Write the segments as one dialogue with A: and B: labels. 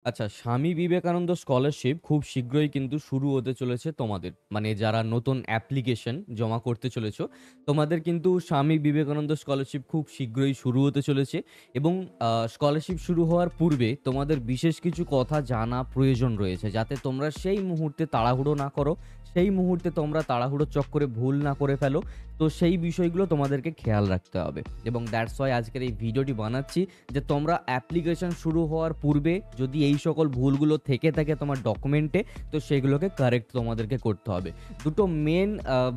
A: আচ্ছা, স্বামী বিবেকানন্দ স্কলারশিপ খুব শীঘ্রই কিন্তু শুরু হতে চলেছে তোমাদের। মানে যারা নতুন অ্যাপ্লিকেশন জমা করতে চলেছো, তোমাদের কিন্তু স্বামী বিবেকানন্দ স্কলারশিপ খুব শীঘ্রই শুরু হতে চলেছে। এবং স্কলারশিপ শুরু হওয়ার পূর্বে তোমাদের বিশেষ কিছু কথা জানা প্রয়োজন রয়েছে, যাতে তোমরা সেই মুহূর্তে তাড়াহুড়ো না করো, সেই মুহূর্তে তোমরা তাড়াহুড়োর চক্করে ভুল না করে ফেলো। তো সেই বিষয়গুলো তোমাদেরকে খেয়াল রাখতে হবে, এবং দ্যাটস ওয়াই আজকের এই ভিডিওটি বানাচ্ছি, যে তোমরা অ্যাপ্লিকেশন শুরু হওয়ার পূর্বে যদি এই সকল ভুলগুলো থেকে থাকে তোমার ডকুমেন্টে, তো সেগুলোকে কারেক্ট তোমাদেরকে করতে হবে। দুটো মেন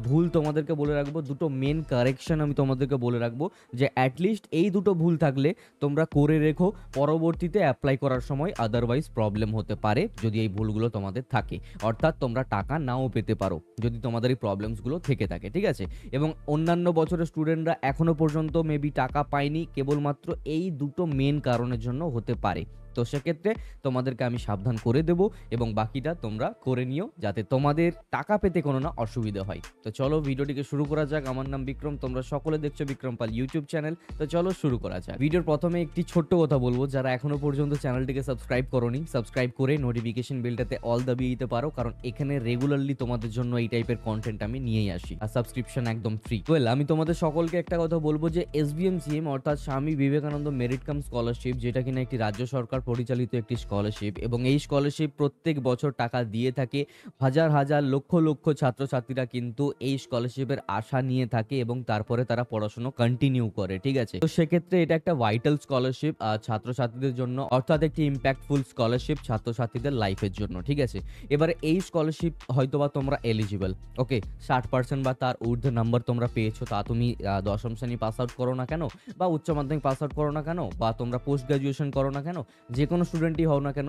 A: ভুল তোমাদেরকে বলে রাখবো, দুটো মেন কারেকশন আমি তোমাদেরকে বলে রাখবো, যে অ্যাটলিস্ট এই দুটো ভুল থাকলে তোমরা করে রেখো, পরবর্তীতে অ্যাপ্লাই করার সময় আদারওয়াইজ প্রবলেম হতে পারে যদি এই ভুলগুলো তোমাদের থাকে। অর্থাৎ তোমরা টাকা নাও পেতে পারো যদি তোমাদের এই প্রবলেমসগুলো থেকে থাকে, ঠিক আছে? এবং অন্যান্য বছরের স্টুডেন্টরা এখনো পর্যন্ত মেবি টাকা পায়নি, কেবলমাত্র এই দুটো মেন কারণের জন্য হতে পারে। তো সেক্ষেত্রে তোমাদেরকে আমি সাবধান করে দেব, এবং বাকিটা তোমরা করে নিও, যাতে তোমাদের টাকা পেতে কোনো না অসুবিধা হয়। তো চলো ভিডিওটিকে শুরু করা যাক। আমার নাম বিক্রম, তোমরা সকলে দেখছো বিক্রম পাল ইউটিউব চ্যানেল। তো চলো শুরু করা যাক। ভিডিওর প্রথমে একটি ছোট্ট কথা বলবো, যারা এখনো পর্যন্ত চ্যানেলটিকে সাবস্ক্রাইব করোনি, সাবস্ক্রাইব করে নোটিফিকেশন বেলটাতে অল দাবিয়ে দিতে পারো, কারণ এখানে রেগুলারলি তোমাদের জন্য এই টাইপের কন্টেন্ট আমি নিয়েই আসি, আর সাবস্ক্রিপশন একদম ফ্রি। ওয়েল, আমি তোমাদের সকলকে একটা কথা বলবো, যে এসবিএমসিএম অর্থাৎ Swami Vivekananda merit cum scholarship, যেটা কিনা একটি রাজ্য সরকার পরিচালিত একটি স্কলারশিপ, এবং এই স্কলারশিপ প্রত্যেক বছর টাকা দিয়ে থাকে। হাজার হাজার লক্ষ লক্ষ ছাত্রছাত্রীরা কিন্তু এই স্কলারশিপের আশা নিয়ে থাকে, এবং তারপরে তারা পড়াশোনা কন্টিনিউ করে, ঠিক আছে? তো সেক্ষেত্রে এটা একটা ভাইটাল স্কলারশিপ ছাত্রছাত্রীদের জন্য, অর্থাৎ একটি ইম্প্যাক্টফুল স্কলারশিপ ছাত্রছাত্রীদের লাইফের জন্য, ঠিক আছে? এবারে এই স্কলারশিপ হয়তোবা তোমরা এলিজিবল, ওকে, 60% বা তার ঊর্ধ্বে নাম্বার তোমরা পেয়েছো, তা তুমি দশম শ্রেণী পাস আউট করো না কেন, বা উচ্চ মাধ্যমিক পাস আউট করো না কেন, বা তোমরা পোস্ট গ্রাজুয়েশন করো না কেন, যে কোনো স্টুডেন্টই হও না কেন,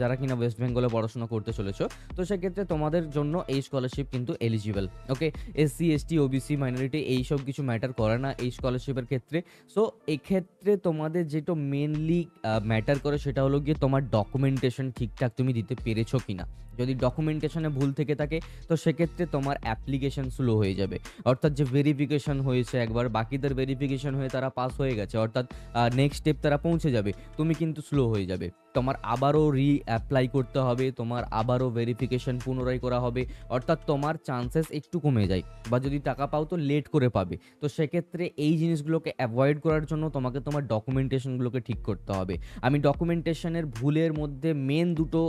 A: যারা কিনা ওয়েস্ট বেঙ্গলে পড়াশোনা করতে চলেছো, তো সেক্ষেত্রে তোমাদের জন্য এই স্কলারশিপ কিন্তু এলিজিবল, ওকে? এসসি এসটি ওবিসি মাইনরিটি এইসব কিছু ম্যাটার করে না এই স্কলারশিপের ক্ষেত্রে। সো এক্ষেত্রে তোমাদের যেটা মেনলি ম্যাটার করে, সেটা হলো গিয়ে তোমার ডকুমেন্টেশন ঠিকঠাক তুমি দিতে পেরেছো কিনা। যদি ডকুমেন্টেশনে ভুল থেকে থাকে, তো সেক্ষেত্রে তোমার অ্যাপ্লিকেশন স্লো হয়ে যাবে। অর্থাৎ যে ভেরিফিকেশন হয়েছে একবার, বাকিদের ভেরিফিকেশন হয়ে তারা পাস হয়ে গেছে, অর্থাৎ নেক্সট স্টেপ তারা পৌঁছে যাবে, তুমি কিন্তু স্লো হয়ে যাবে। তোমার আবারও অ্যাপ্লাই করতে হবে, তোমার আবারও ভেরিফিকেশন পুনরায় করা হবে, অর্থাৎ তোমার চান্সেস একটু কমে যায়, বা যদি টাকা পাও তো লেট করে পাবে। তো সেক্ষেত্রে এই জিনিসগুলোকে অ্যাভয়েড করার জন্য তোমাকে তোমার ডকুমেন্টেশনগুলোকে ঠিক করতে হবে। আমি ডকুমেন্টেশনের ভুলের মধ্যে মেন দুটো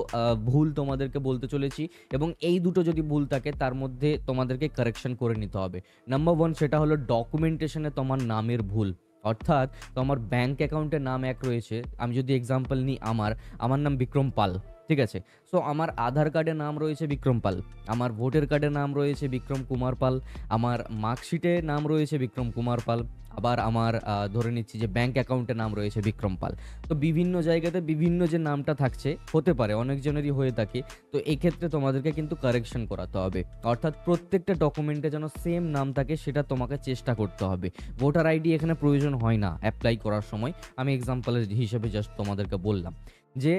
A: ভুল তোমাদেরকে বলতে চলেছি, এবং এই দুটো যদি ভুল থাকে তার মধ্যে তোমাদেরকে কারেকশন করে নিতে হবে। নাম্বার ওয়ান, সেটা হলো ডকুমেন্টেশনে তোমার নামের ভুল। অর্থাৎ তোমার ব্যাংক অ্যাকাউন্টের নাম এক রয়েছে, আমি যদি এক্সাম্পল নিই, আমার আমার নাম বিক্রম পাল, ঠিক আছে? সো আমার আধার কার্ডের নাম রয়েছে বিক্রম পাল, আমার ভোটার কার্ডের নাম রয়েছে বিক্রম কুমার পাল, আমার মার্কশিটে নাম রয়েছে বিক্রম কুমার পাল, আবার আমার ধরে নিচ্ছি যে ব্যাংক অ্যাকাউন্টের নাম রয়েছে বিক্রম পাল। তো বিভিন্ন জায়গাতে বিভিন্ন যে নামটা থাকছে, হতে পারে অনেকজনেরই হয়ে থাকে, তো এক্ষেত্রে তোমাদেরকে কিন্তু কারেকশন করাতে হবে। অর্থাৎ প্রত্যেকটা ডকুমেন্টে যেন সেম নাম থাকে, সেটা তোমাকে চেষ্টা করতে হবে। ভোটার আইডি এখানে প্রয়োজন হয় না অ্যাপ্লাই করার সময়, আমি এক্সাম্পলের হিসেবে জাস্ট তোমাদেরকে বললাম যে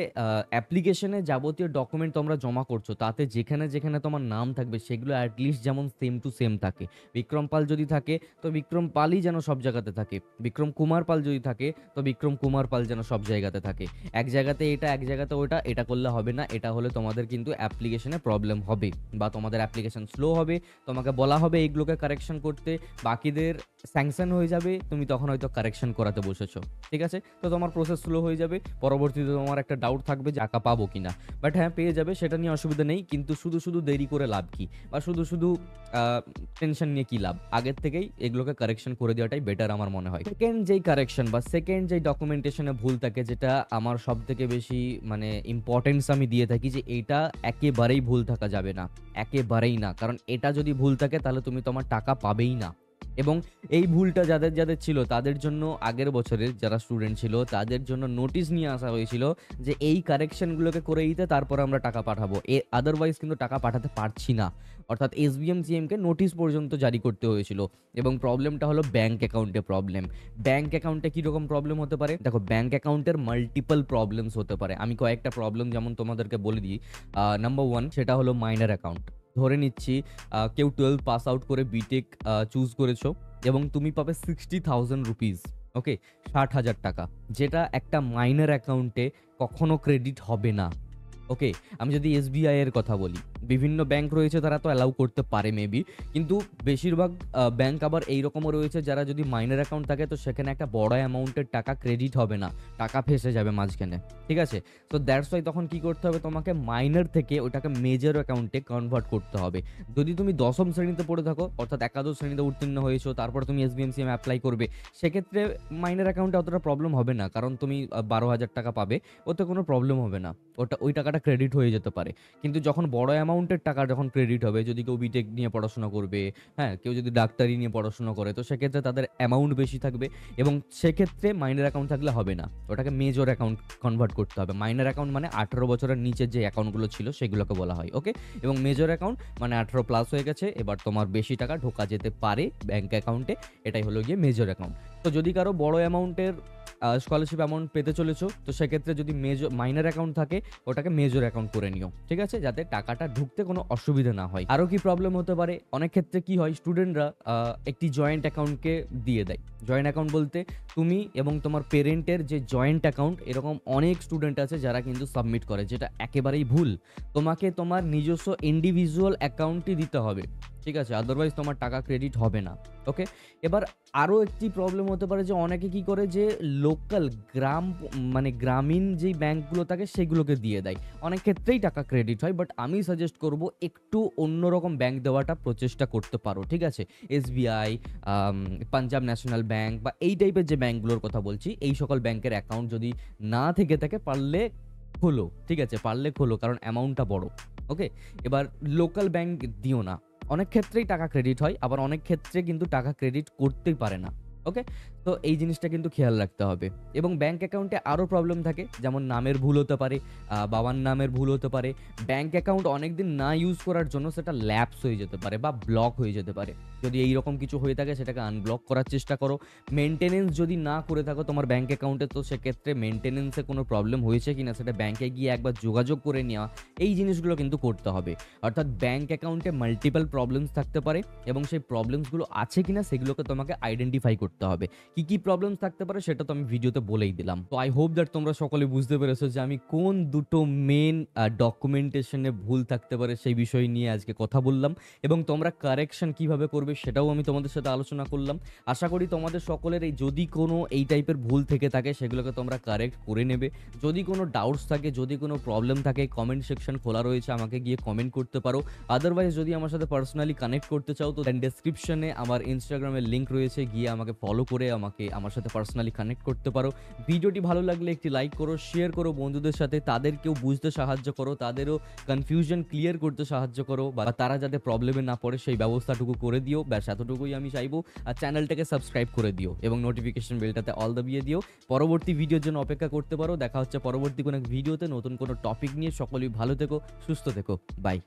A: অ্যাপ্লিকেশনে যাবতীয় ডকুমেন্ট তোমরা জমা করছো, তাতে যেখানে যেখানে তোমার নাম থাকবে সেগুলো অ্যাটলিস্ট যেমন সেম টু সেম থাকে। বিক্রম পাল যদি থাকে, তো বিক্রম পালই যেন সব জায়গাতে থাকে। বিক্রম কুমার পাল যদি থাকে, তো বিক্রম কুমার পাল যেন সব জায়গাতে থাকে। এক জায়গাতে এটা, এক জায়গাতে ওটা, এটা করলে হবে না। এটা হলে তোমাদের কিন্তু অ্যাপ্লিকেশনে প্রবলেম হবে, বা তোমাদের অ্যাপ্লিকেশন স্লো হবে। তোমাকে বলা হবে এইগুলোকে কারেকশন করতে, বাকিদের স্যাংশন হয়ে যাবে, তুমি তখন হয়তো কারেকশন করাতে বসেছো, ঠিক আছে? তো তোমার প্রসেস স্লো হয়ে যাবে, পরবর্তীতে তোমার একটা ডাউট থাকবে যে টাকা পাবো কিনা। বাট হ্যাঁ, পেয়ে যাবে, সেটা নিয়ে অসুবিধা নেই, কিন্তু শুধু শুধু দেরি করে লাভ কি, বা শুধু শুধু টেনশন নিয়ে কি লাভ? আগের থেকেই এগুলোকে কারেকশন করে দেওয়াটাই বেটার আমার মনে হয়। সেকেন্ড যেই কারেকশন বা সেকেন্ড যেই ডকুমেন্টেশনে ভুল থাকে, যেটা আমার সব থেকে বেশি মানে ইম্পর্টেন্স আমি দিয়ে থাকি, যে এইটা একেবারেই ভুল থাকা যাবে না, একেবারেই না। কারণ এটা যদি ভুল থাকে তাহলে তুমি তোমার টাকা পাবেই না। এবং এই ভুলটা যাদের যাদের ছিল, তাদের জন্য আগের বছরের যারা স্টুডেন্ট ছিল, তাদের জন্য নোটিশ নিয়ে আসা হয়েছিল, যে এই কারেকশনগুলোকে করে দিতে তারপর আমরা টাকা পাঠাবো, আদারওয়াইজ কিন্তু টাকা পাঠাতে পারছি না। অর্থাৎ এসবিএমসিএমকে নোটিশ পর্যন্ত জারি করতে হয়েছিল। এবং প্রবলেমটা হলো ব্যাংক অ্যাকাউন্টে প্রবলেম। ব্যাংক অ্যাকাউন্টে কীরকম প্রবলেম হতে পারে? দেখো, ব্যাংক অ্যাকাউন্টের মাল্টিপল প্রবলেমস হতে পারে। আমি কয়েকটা প্রবলেম যেমন তোমাদেরকে বলে দিই। নাম্বার ওয়ান, সেটা হলো মাইনর অ্যাকাউন্ট। ধরে নিচ্ছি কেউ 12 পাস আউট করে বিটেক চুজ করেছো, এবং তুমি পাবে 60,000 রুপিস, ওকে, 60,000 টাকা, যেটা একটা মাইনর অ্যাকাউন্টে কখনো ক্রেডিট হবে না। ওকে? আমি যদি এসবিআই এর কথা বলি, বিভিন্ন ব্যাংক রয়েছে তারা তো অ্যালাউ করতে পারে মেবি। কিন্তু বেশিরভাগ ব্যাংক আবার এইরকমও রয়েছে যারা যদি মাইনর অ্যাকাউন্ট থাকে তো সেখানে একটা বড় অ্যামাউন্টের টাকা ক্রেডিট হবে না। টাকা ফেঁসে যাবে মাঝখানে। ঠিক আছে? সো দ্যাটস ওয়াই তখন কি করতে হবে তোমাকে মাইনর থেকে ওটাকে মেজর অ্যাকাউন্টে কনভার্ট করতে হবে। যদি তুমি ১০ম শ্রেণীতে পড়ে থাকো অর্থাৎ একাদশ শ্রেণীতে উত্তীর্ণ হয়েছো তারপর তুমি এসবিএমসিএম এপ্লাই করবে, সেক্ষেত্রে মাইনর অ্যাকাউন্টে অতটা প্রবলেম হবে না। কারণ তুমি ১২,০০০ টাকা পাবে। ওতে কোনো প্রবলেম হবে না। ওই টাকাটা ক্রেডিট হয়ে যেতে পারে। কিন্তু যখন বড় অ্যামাউন্টের টাকা যখন ক্রেডিট হবে, যদি কেউ বিটেক নিয়ে পড়াশোনা করবে, হ্যাঁ? কেউ যদি ডাক্তারি নিয়ে পড়াশোনা করে, তো সেক্ষেত্রে তাদের অ্যামাউন্ট বেশি থাকবে এবং সেক্ষেত্রে মাইনর অ্যাকাউন্ট থাকলে হবে না। ওটাকে মেজর অ্যাকাউন্ট কনভার্ট করতে হবে। মাইনর অ্যাকাউন্ট মানে ১৮ বছরের নিচের যে অ্যাকাউন্টগুলো ছিল সেগুলোকে বলা হয়। ওকে? এবং মেজর অ্যাকাউন্ট মানে ১৮ প্লাস হয়ে গেছে, এবার তোমার বেশি টাকা ঢোকা যেতে পারে ব্যাংক অ্যাকাউন্টে। এটাই হলো গিয়ে মেজর অ্যাকাউন্ট। তো যদি কারো বড় অ্যামাউন্টের স্কলারশিপ অ্যামাউন্ট পেতে চলেছো, তো সেক্ষেত্রে যদি মাইনর অ্যাকাউন্ট থাকে ওটাকে মেজর অ্যাকাউন্ট করে নিও। ঠিক আছে? যাতে টাকাটা ঢুকতে কোনো অসুবিধা না হয়। আরো কি প্রবলেম হতে পারে? অনেক ক্ষেত্রে কি হয়, স্টুডেন্টরা একটি জয়েন্ট অ্যাকাউন্টকে দিয়ে দেয়। জয়েন্ট অ্যাকাউন্ট বলতে তুমি এবং তোমার পেরেন্টের যে জয়েন্ট অ্যাকাউন্ট, এরকম অনেক স্টুডেন্ট আছে যারা কিন্তু সাবমিট করে, যেটা একেবারেই ভুল। তোমাকে তোমার নিজস্ব ইন্ডিভিজুয়াল অ্যাকাউন্টই দিতে হবে। ঠিক আছে? আদারওয়াইজ তোমার টাকা ক্রেডিট হবে না। ওকে? এবার আরো একটি প্রবলেম হতে পারে যে অনেকে কি করে যে লোকাল মানে গ্রামীণ যেই ব্যাংকগুলো থাকে সেগুলোকে দিয়ে দেয়। অনেক ক্ষেত্রেই টাকা ক্রেডিট হয়, বাট আমি সাজেস্ট করব একটু অন্যরকম ব্যাংক দেওয়াটা প্রচেষ্টা করতে পারো। ঠিক আছে? এসবিআই, পাঞ্জাব ন্যাশনাল ব্যাংক বা এই টাইপের যে ব্যাংকগুলোর কথা বলছি, এই সকল ব্যাংকের অ্যাকাউন্ট যদি না থেকে থাকে পারলে খোলো। ঠিক আছে? পারলে খোলো, কারণ অ্যামাউন্টটা বড়। ওকে? এবার লোকাল ব্যাংক দিও না। অনেক ক্ষেত্রেই টাকা ক্রেডিট হয়, আবার অনেক ক্ষেত্রে কিন্তু টাকা ক্রেডিট করতেই পারে না। ওকে? তো এই জিনিসটা কিন্তু খেয়াল রাখতে হবে। এবং ব্যাংক অ্যাকাউন্টে আরো প্রবলেম থাকে, যেমন নামের ভুল হতে পারে, বাবার নামের ভুল হতে পারে। ব্যাংক অ্যাকাউন্ট অনেকদিন না ইউজ করার জন্য সেটা ল্যাপস হয়ে যেতে পারে বা ব্লক হয়ে যেতে পারে। যদি এইরকম কিছু হয়ে থাকে সেটাকে আনব্লক করার চেষ্টা করো। মেইনটেন্যান্স যদি না করে থাকো তোমার ব্যাংক অ্যাকাউন্টে, তো সেক্ষেত্রে মেইনটেন্যান্সে কোনো প্রবলেম হয়েছে কিনা সেটা ব্যাংকে গিয়ে একবার যোগাযোগ করে নেওয়া, এই জিনিসগুলো কিন্তু করতে হবে। অর্থাৎ ব্যাংক অ্যাকাউন্টে মাল্টিপল প্রবলেমস থাকতে পারে এবং সেই প্রবলেমসগুলো আছে কিনা সেগুলোকে তোমাকে আইডেন্টিফাই করতে হবে। কি কি প্রবলেমস থাকতে পারে সেটা তো আমি ভিডিওতে বলেই দিলাম। তো আই হোপ দ্যাট তোমরা সকলে বুঝতে পেরেছো যে আমি কোন দুটো মেন ডকুমেন্টেশনে ভুল থাকতে পারে সেই বিষয় নিয়ে আজকে কথা বললাম, এবং তোমরা কারেকশন কিভাবে করবে সেটাও আমি তোমাদের সাথে আলোচনা করলাম। আশা করি তোমাদের সকলের যদি কোনো এই টাইপের ভুল থেকে থাকে সেগুলোকে তোমরা কারেক্ট করে নেবে। যদি কোনো ডাউটস থাকে, যদি কোনো প্রবলেম থাকে, কমেন্ট সেকশন খোলা রয়েছে, আমাকে গিয়ে কমেন্ট করতে পারো। আদারওয়াইজ যদি আমার সাথে পার্সোনালি কানেক্ট করতে চাও তো ডেসক্রিপশনে আমার ইনস্টাগ্রামের লিঙ্ক রয়েছে, গিয়ে আমাকে ফলো করে আমার সাথে পার্সোনালি কানেক্ট করতে পারো। ভিডিওটি ভালো লাগলে একটি লাইক করো, শেয়ার করো বন্ধুদের সাথে, তাদেরকেও বুঝতে সাহায্য করো, তাদেরও কনফিউশন ক্লিয়ার করতে সাহায্য করো, বা তারা যাতে প্রবলেমে না পড়ে সেই ব্যবস্থাটুকু করে দিও। ব্যাস এতটুকুই আমি চাইবো। আর চ্যানেলটাকে সাবস্ক্রাইব করে দিও এবং নোটিফিকেশন বেলটাতে অল দাবিয়ে দিও। পরবর্তী ভিডিওর জন্য অপেক্ষা করতে পারো। দেখা হচ্ছে পরবর্তী কোনো ভিডিওতে নতুন কোনো টপিক নিয়ে। সকলেই ভালো থেকো, সুস্থ থেকো। বাই।